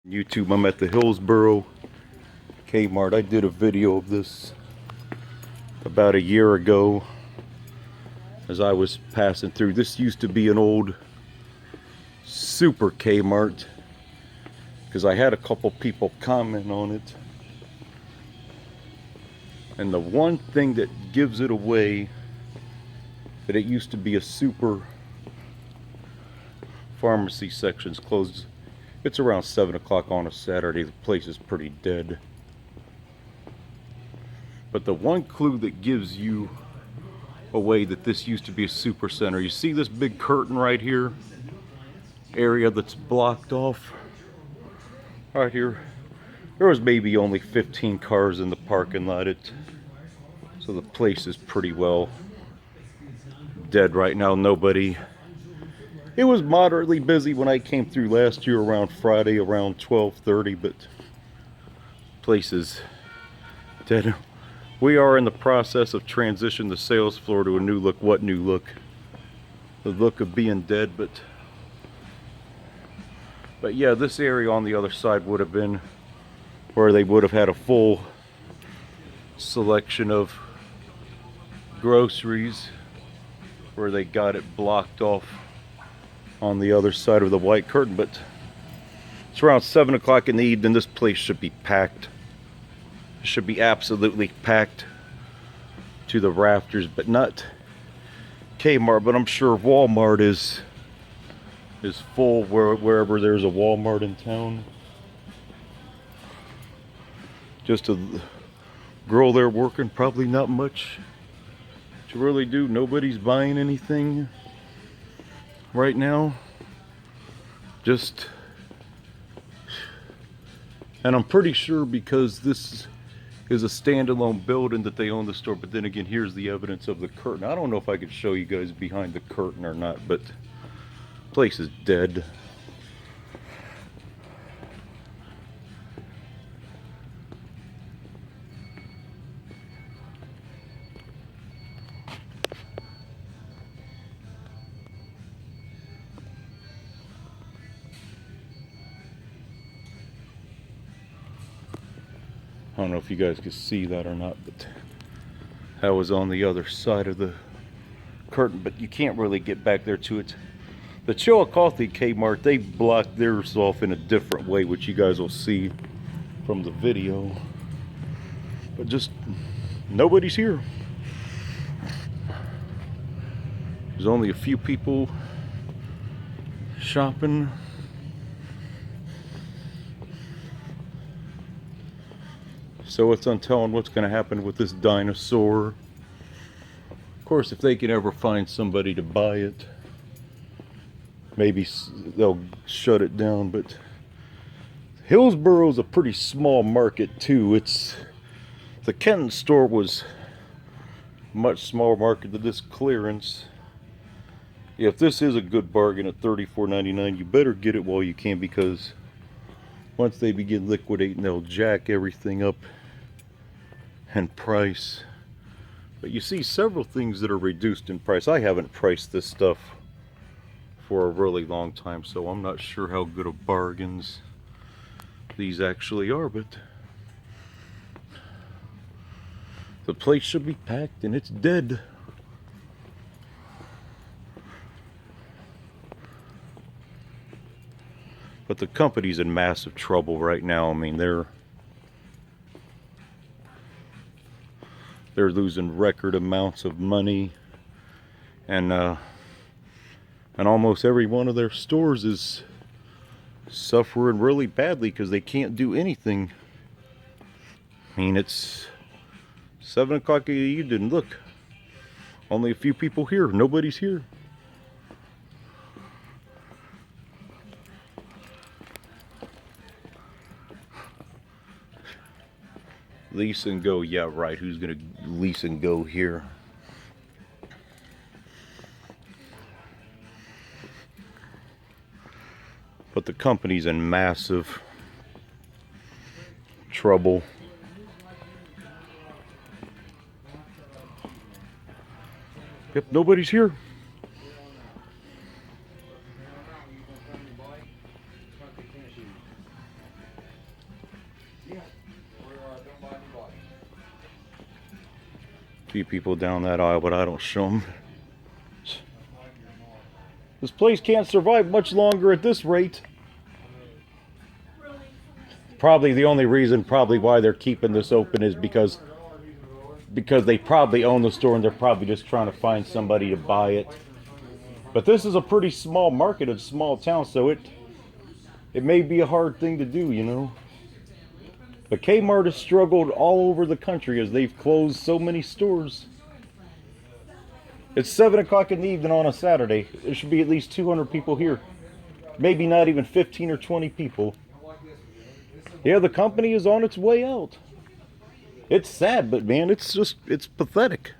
YouTube, I'm at the Hillsboro Kmart. I did a video of this about a year ago as I was passing through. This used to be an old super Kmart because I had a couple people comment on it. And the one thing that gives it away that it used to be a super pharmacy section's closed. It's around 7 o'clock on a Saturday. The place is pretty dead. But the one clue that gives you away that this used to be a super center, you see this big curtain right here? Area that's blocked off. Right here. There was maybe only 15 cars in the parking lot. So the place is pretty well dead right now. Nobody. It was moderately busy when I came through last year around Friday around 12:30, but place is dead. We are in the process of transitioning the sales floor to a new look. What new look? The look of being dead, but yeah, this area on the other side would have been where they would have had a full selection of groceries, where they got it blocked off on the other side of the white curtain. But it's around 7 o'clock in the evening. This place should be packed. It should be absolutely packed to the rafters, but not Kmart. But I'm sure Walmart is full wherever there's a Walmart in town. Just a girl there working, probably not much to really do. Nobody's buying anything right now. Just, and I'm pretty sure because this is a standalone building that they own the store. But then again, here's the evidence of the curtain. I don't know if I could show you guys behind the curtain or not, but the place is dead. I don't know if you guys could see that or not, but that was on the other side of the curtain. But you can't really get back there to it. The Chillicothe Kmart, they blocked theirs off in a different way, which you guys will see from the video. But just nobody's here. There's only a few people shopping. So it's untelling what's going to happen with this dinosaur. Of course, if they can ever find somebody to buy it, maybe they'll shut it down. But Hillsboro is a pretty small market too. The Kenton store was a much smaller market than this clearance. If this is a good bargain at $34.99, you better get it while you can, because once they begin liquidating, they'll jack everything up and price. But you see several things that are reduced in price. I haven't priced this stuff for a really long time, so I'm not sure how good of bargains these actually are. But the place should be packed and it's dead. But the company's in massive trouble right now. I mean, they're losing record amounts of money, and almost every one of their stores is suffering really badly because they can't do anything. I mean, it's 7 o'clock in the evening. Look, only a few people here. Nobody's here. Lease and go. Yeah, right. Who's gonna lease and go here? But the company's in massive trouble. Yep, nobody's here. Few people down that aisle, but I don't show them. This place can't survive much longer at this rate. Probably the only reason why they're keeping this open is because they probably own the store and they're probably just trying to find somebody to buy it. But this is a pretty small market, a small town, so it may be a hard thing to do, you know. But Kmart has struggled all over the country as they've closed so many stores. It's 7 o'clock in the evening on a Saturday. There should be at least 200 people here. Maybe not even 15 or 20 people. Yeah, the company is on its way out. It's sad, but man, it's pathetic.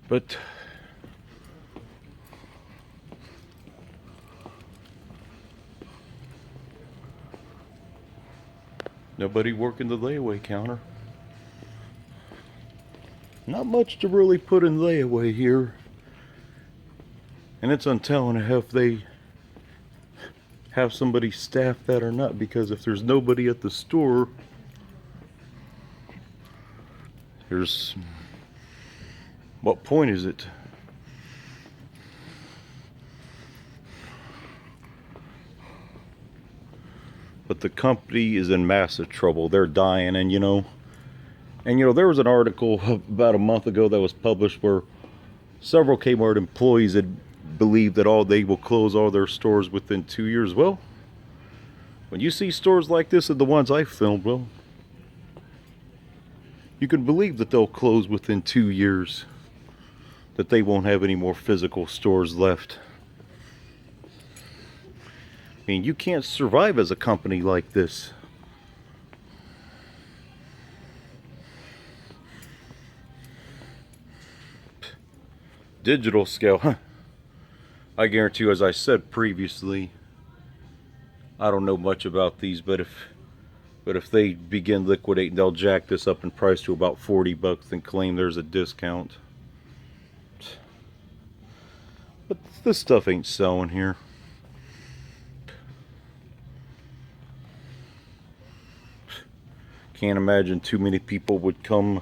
But nobody working the layaway counter. Not much to really put in layaway here. And it's untelling if they have somebody staff that or not, because if there's nobody at the store, what point is it? But the company is in massive trouble. They're dying, and you know, there was an article about a month ago that was published where several Kmart employees had believed that they will close all their stores within 2 years. Well, when you see stores like this and the ones I filmed, well, you can believe that they'll close within 2 years, that they won't have any more physical stores left. I mean, you can't survive as a company like this. Digital scale, huh? I guarantee you, as I said previously, I don't know much about these, but if they begin liquidating, they'll jack this up in price to about $40 and claim there's a discount. But this stuff ain't selling here. Can't imagine too many people would come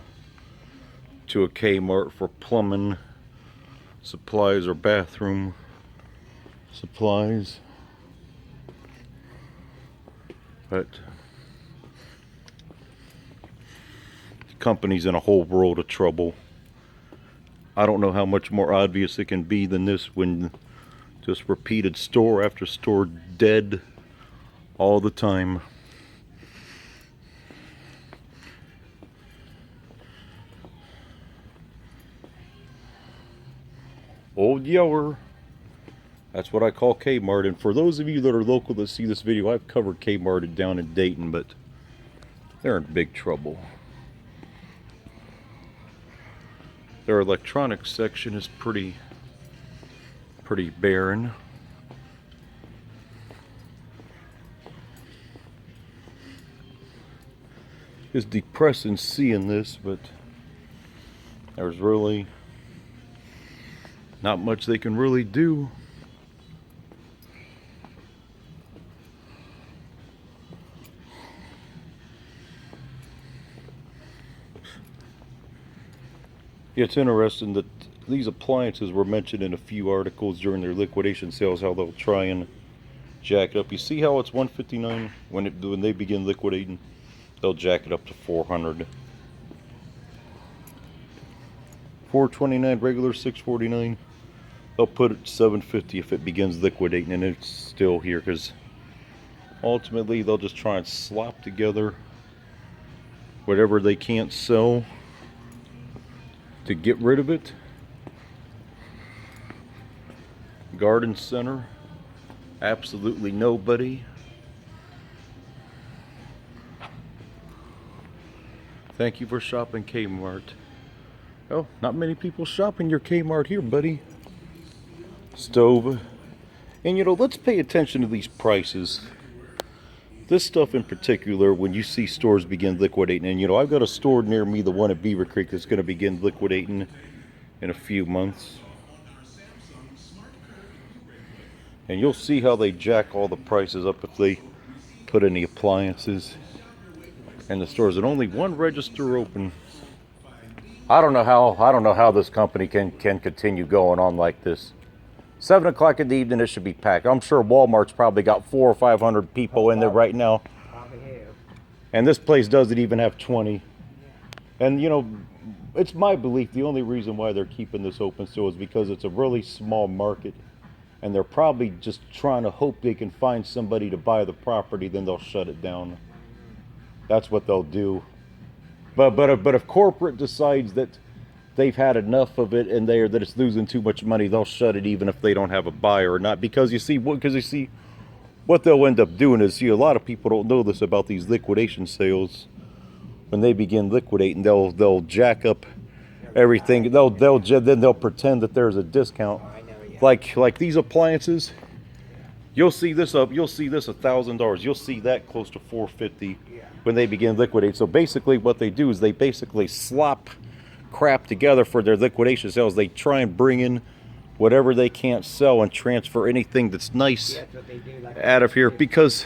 to a Kmart for plumbing supplies or bathroom supplies. But the company's in a whole world of trouble. I don't know how much more obvious it can be than this, when just repeated store after store dead all the time. Old Yeller. That's what I call Kmart. And for those of you that are local that see this video, I've covered Kmart down in Dayton, but they're in big trouble. Their electronics section is pretty barren. It's depressing seeing this, but there's really not much they can really do. Yeah, it's interesting that these appliances were mentioned in a few articles during their liquidation sales, how they'll try and jack it up. You see how it's $159 when they begin liquidating? They'll jack it up to $400. $429 regular, $649. They'll put it $750 if it begins liquidating and it's still here, because ultimately they'll just try and slop together whatever they can't sell to get rid of it. Garden Center, absolutely nobody. Thank you for shopping Kmart. Oh, not many people shopping your Kmart here, buddy. Stove. And you know, let's pay attention to these prices. This stuff in particular, when you see stores begin liquidating, and you know, I've got a store near me, the one at Beaver Creek, that's going to begin liquidating in a few months. And you'll see how they jack all the prices up if they put any appliances in the stores. And only one register open. I don't know how this company can continue going on like this. 7 o'clock in the evening, it should be packed. I'm sure Walmart's probably got 400 or 500 people in there right now. And this place doesn't even have 20. And you know, it's my belief the only reason why they're keeping this open still is because it's a really small market. And they're probably just trying to hope they can find somebody to buy the property, then they'll shut it down. That's what they'll do. But if corporate decides that they've had enough of it and that it's losing too much money, they'll shut it even if they don't have a buyer or not. Because you see what they'll end up doing is, a lot of people don't know this about these liquidation sales. When they begin liquidating, they'll jack up everything. Then they'll pretend that there's a discount. Like these appliances, you'll see this $1,000. You'll see that close to $450 when they begin liquidate. So basically, what they do is they basically slop crap together for their liquidation sales. They try and bring in whatever they can't sell and transfer anything that's nice out of here. Because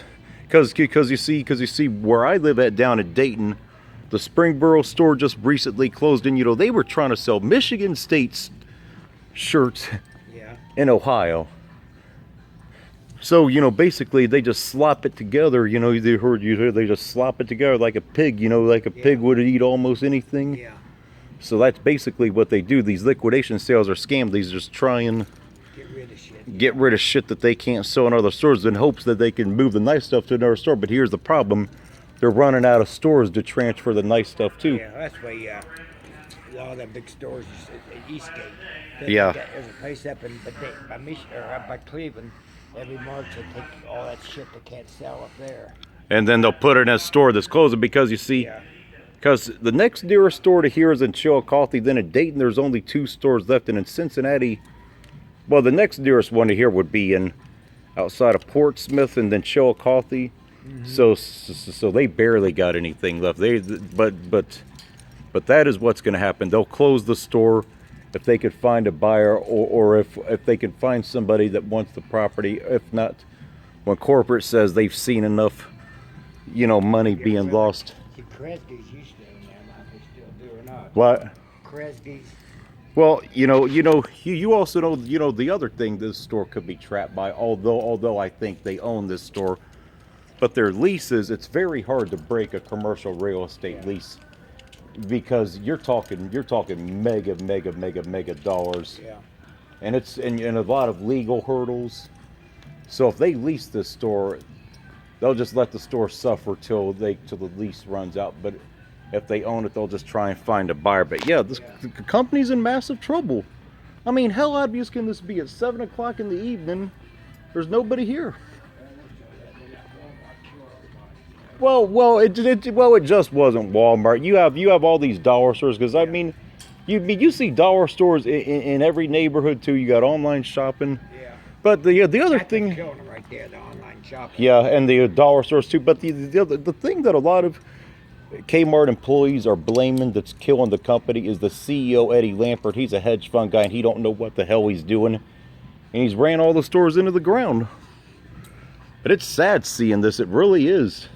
you see where I live at down in Dayton, the Springboro store just recently closed, and they were trying to sell Michigan State's shirts in Ohio. So, basically they just slop it together. They just slop it together like a pig, like a pig would eat almost anything. Yeah. So that's basically what they do. These liquidation sales are scams. These just try and get rid of shit that they can't sell in other stores in hopes that they can move the nice stuff to another store. But here's the problem. They're running out of stores to transfer the nice stuff to. Yeah, that's why a lot of the big stores at Eastgate. Yeah. There's a place up by Cleveland. Every March they take all that shit they can't sell up there. And then they'll put it in a store that's closing because because the next nearest store to here is in Chillicothe. Then in Dayton, there's only 2 stores left. And in Cincinnati, well, the next nearest one to here would be outside of Portsmouth and then Chillicothe. Mm-hmm. So they barely got anything left. But that is what's going to happen. They'll close the store if they could find a buyer, or if they can find somebody that wants the property. If not, when corporate says they've seen enough, money being lost. Kresge's used to in there, not they still do or not. What? Kresge's. Well, you also know, the other thing this store could be trapped by, although I think they own this store, but their leases, it's very hard to break a commercial real estate lease. Because you're talking mega dollars, and it's and a lot of legal hurdles. So if they lease this store, they'll just let the store suffer till the lease runs out. But if they own it, they'll just try and find a buyer. But the company's in massive trouble. I mean, how obvious can this be? At 7 o'clock in the evening, there's nobody here. Well, it just wasn't Walmart. You have all these dollar stores, because I mean, you see dollar stores in every neighborhood too. You got online shopping. Yeah. But the other thing. Killing them right there, the online shopping. Yeah, and the dollar stores too. But the thing that a lot of Kmart employees are blaming that's killing the company is the CEO, Eddie Lampert. He's a hedge fund guy, and he don't know what the hell he's doing, and he's ran all the stores into the ground. But it's sad seeing this. It really is.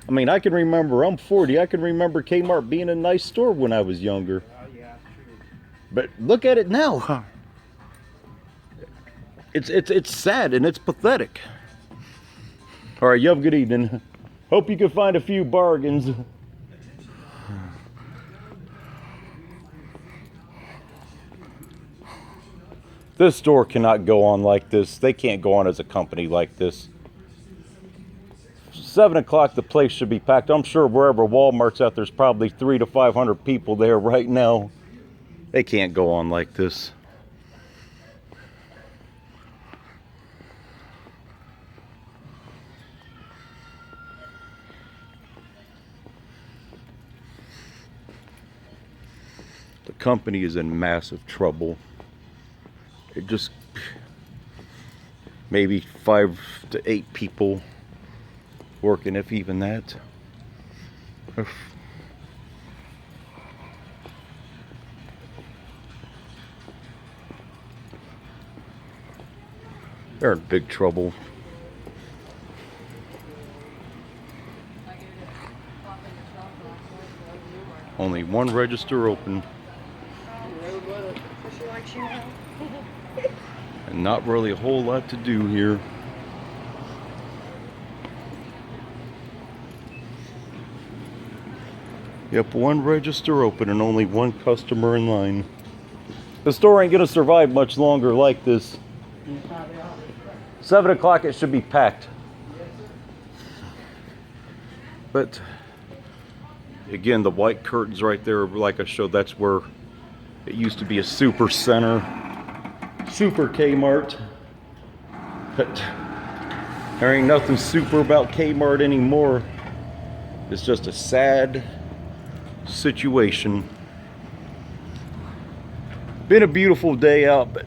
I mean, I can remember, I'm 40, I can remember Kmart being a nice store when I was younger. Oh, yeah, true. But look at it now. It's sad and it's pathetic. All right, you have a good evening. Hope you can find a few bargains. This store cannot go on like this. They can't go on as a company like this. 7 o'clock, the place should be packed. I'm sure wherever Walmart's at, there's probably 300 to 500 people there right now. They can't go on like this. The company is in massive trouble. It just maybe 5 to 8 people working, if even that. They're in big trouble. Only one register open. And not really a whole lot to do here. Yep, one register open and only one customer in line. The store ain't gonna survive much longer like this. 7 o'clock it should be packed. But again, the white curtains right there, like I showed, that's where it used to be a super center, super Kmart. But there ain't nothing super about Kmart anymore. It's just a sad situation. Been a beautiful day out, but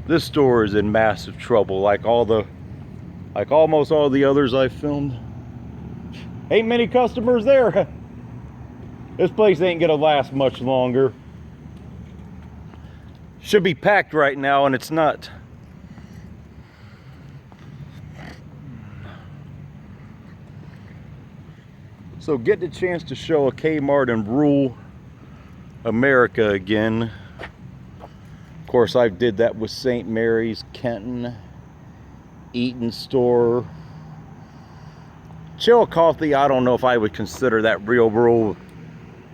this store is in massive trouble, like almost all the others I filmed. Ain't many customers there. This place ain't gonna last much longer. Should be packed right now, and it's not. So getting a chance to show a Kmart in rural America again. Of course, I did that with St. Mary's, Kenton, Eaton store. Chillicothe, I don't know if I would consider that real rural.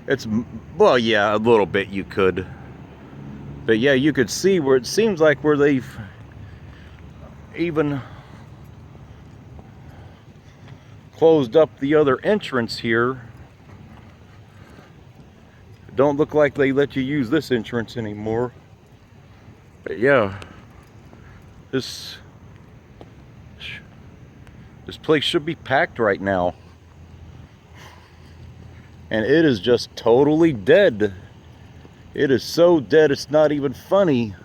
It's, well, yeah, a little bit you could. But yeah, you could see where it seems like where they've even closed up the other entrance here. Don't look like they let you use this entrance anymore. But yeah, this place should be packed right now. And it is just totally dead. It is so dead it's not even funny.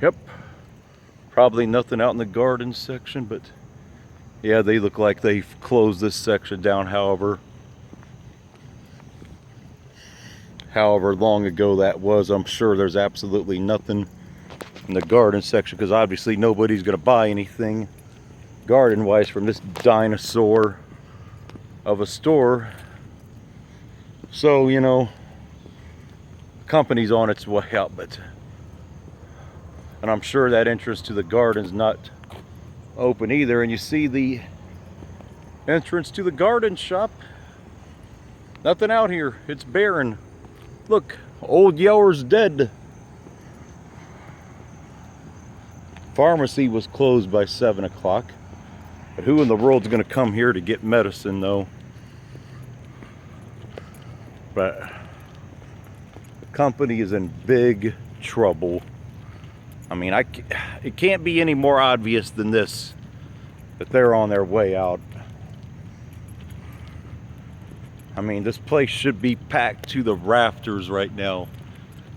Yep. Probably nothing out in the garden section, but yeah, they look like they've closed this section down, however long ago that was. I'm sure there's absolutely nothing in the garden section, because obviously nobody's going to buy anything garden wise from this dinosaur of a store. So, you know, company's on its way out, but, and I'm sure that entrance to the garden's not open either. And you see the entrance to the garden shop, nothing out here, it's barren. Look, old Yower's dead. Pharmacy was closed by 7 o'clock. But who in the world's going to come here to get medicine, though? But the company is in big trouble. I mean, it can't be any more obvious than this, that they're on their way out. I mean, this place should be packed to the rafters right now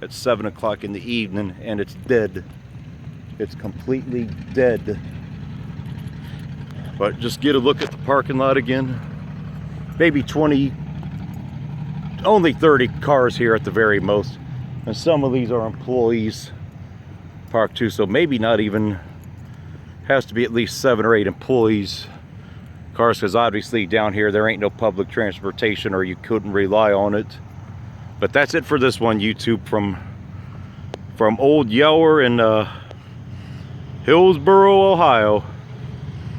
at 7 o'clock in the evening, and it's dead. It's completely dead. But just get a look at the parking lot again. Maybe 20, only 30 cars here at the very most. And some of these are employees parked too, so maybe not even, has to be at least 7 or 8 employees cars, because obviously down here there ain't no public transportation, or you couldn't rely on it. But that's it for this one, YouTube, from Old Yower in Hillsboro, Ohio.